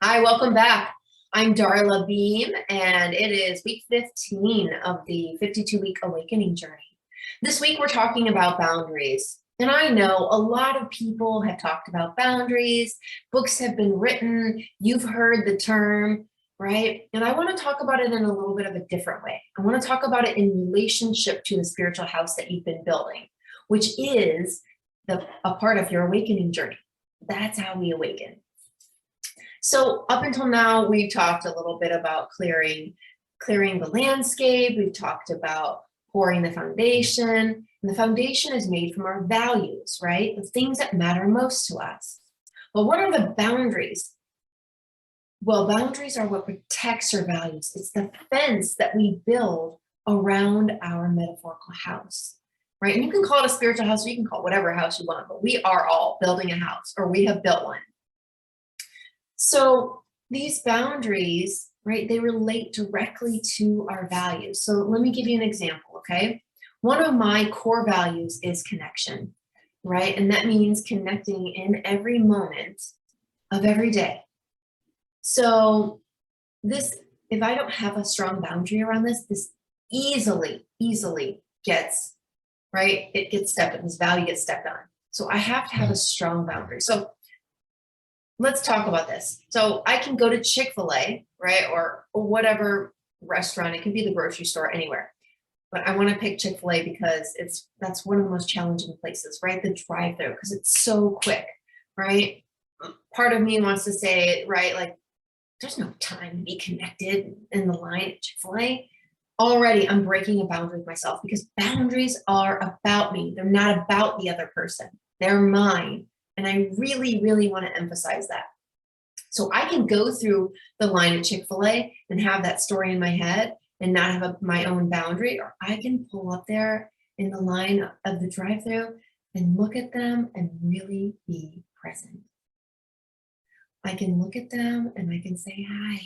Hi, welcome back. I'm Darla Beam, and it is week 15 of the 52-week awakening journey. This week, we're talking about boundaries. And I know a lot of people have talked about boundaries, books have been written, you've heard the term, right? And I want to talk about it in a little bit of a different way. I want to talk about it in relationship to the spiritual house that you've been building, which is a part of your awakening journey. That's how we awaken. So up until now, we've talked a little bit about clearing the landscape. We've talked about pouring the foundation. And the foundation is made from our values, right? The things that matter most to us. But what are the boundaries? Well, boundaries are what protects our values. It's the fence that we build around our metaphorical house, right? And you can call it a spiritual house, or you can call it whatever house you want, but we are all building a house, or we have built one. So these boundaries, right, they relate directly to our values. So let me give you an example, okay? One of my core values is connection, right? And that means connecting in every moment of every day. So this, if I don't have a strong boundary around this easily gets, right? It gets stepped on, this value gets stepped on. So I have to have a strong boundary. So let's talk about this. So I can go to Chick-fil-A, right? Or whatever restaurant, it can be the grocery store, anywhere. But I want to pick Chick-fil-A because that's one of the most challenging places, right? The drive-through, because it's so quick, right? Part of me wants to say, right, like, there's no time to be connected in the line at Chick-fil-A. Already I'm breaking a boundary with myself because boundaries are about me. They're not about the other person. They're mine. And I really want to emphasize that. So I can go through the line at Chick-fil-A and have that story in my head and not have my own boundary, or I can pull up there in the line of the drive-thru and look at them and really be present. I can look at them and I can say, hi,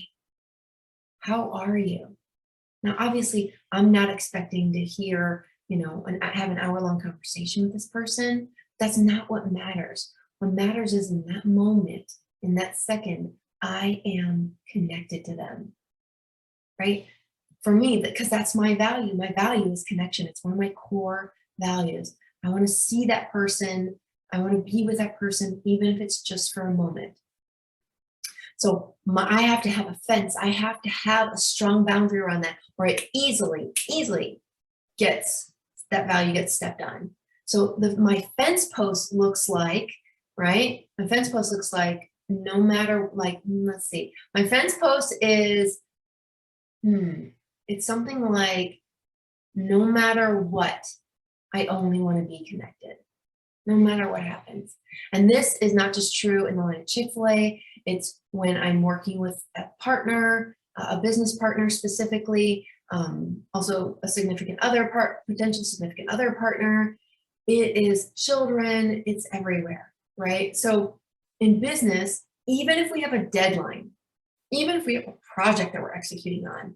how are you? Now, obviously, I'm not expecting to hear, have an hour-long conversation with this person. That's not what matters. What matters is in that moment, in that second, I am connected to them, right? For me, because that's my value. My value is connection. It's one of my core values. I want to see that person. I want to be with that person, even if it's just for a moment. So I have to have a fence. I have to have a strong boundary around that, where it easily gets, that value gets stepped on. So my fence post looks like, right? My fence post looks like, no matter, like, let's see. My fence post is, it's something like, no matter what, I only want to be connected, no matter what happens. And this is not just true in the line of Chick-fil-A. It's when I'm working with a partner, a business partner specifically, also a significant other potential significant other partner. It is children, it's everywhere, right? So in business, even if we have a deadline, even if we have a project that we're executing on,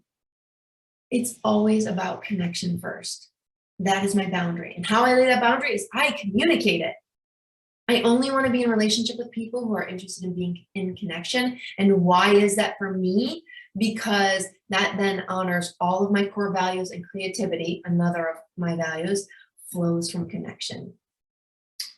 it's always about connection first. That is my boundary. And how I lay that boundary is I communicate it. I only want to be in a relationship with people who are interested in being in connection. And why is that for me? Because that then honors all of my core values, and creativity, another of my values, flows from connection.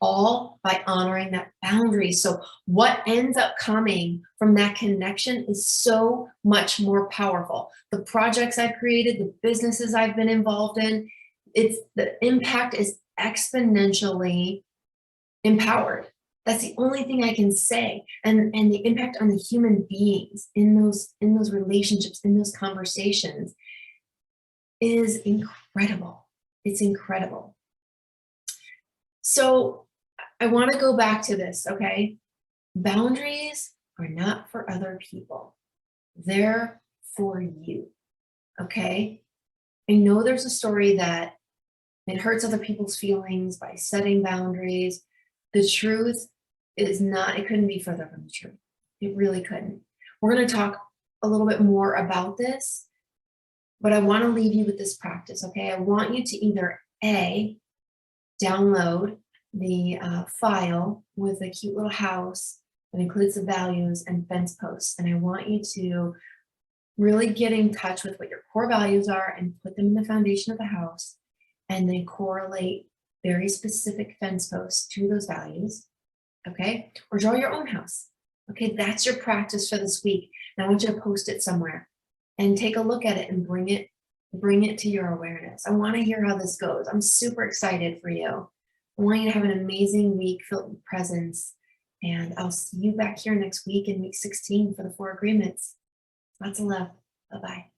All by honoring that boundary. So what ends up coming from that connection is so much more powerful. The projects I've created, the businesses I've been involved in, the impact is exponentially empowered. That's the only thing I can say. And the impact on the human beings in those relationships, in those conversations, is incredible. It's incredible. So I want to go back to this, okay? Boundaries are not for other people. They're for you, okay? I know there's a story that it hurts other people's feelings by setting boundaries. The truth is not, it couldn't be further from the truth. It really couldn't. We're going to talk a little bit more about this, but I want to leave you with this practice, okay? I want you to either A, download the file with a cute little house It includes the values and fence posts. And I want you to really get in touch with what your core values are and put them in the foundation of the house, and then correlate very specific fence posts to those values, okay? Or draw your own house. Okay, that's your practice for this week. And I want you to post it somewhere and take a look at it and bring it to your awareness. I want to hear how this goes. I'm super excited for you. I want you to have an amazing week filled with presence. And I'll see you back here next week in week 16 for the 4 agreements. Lots of love. Bye-bye.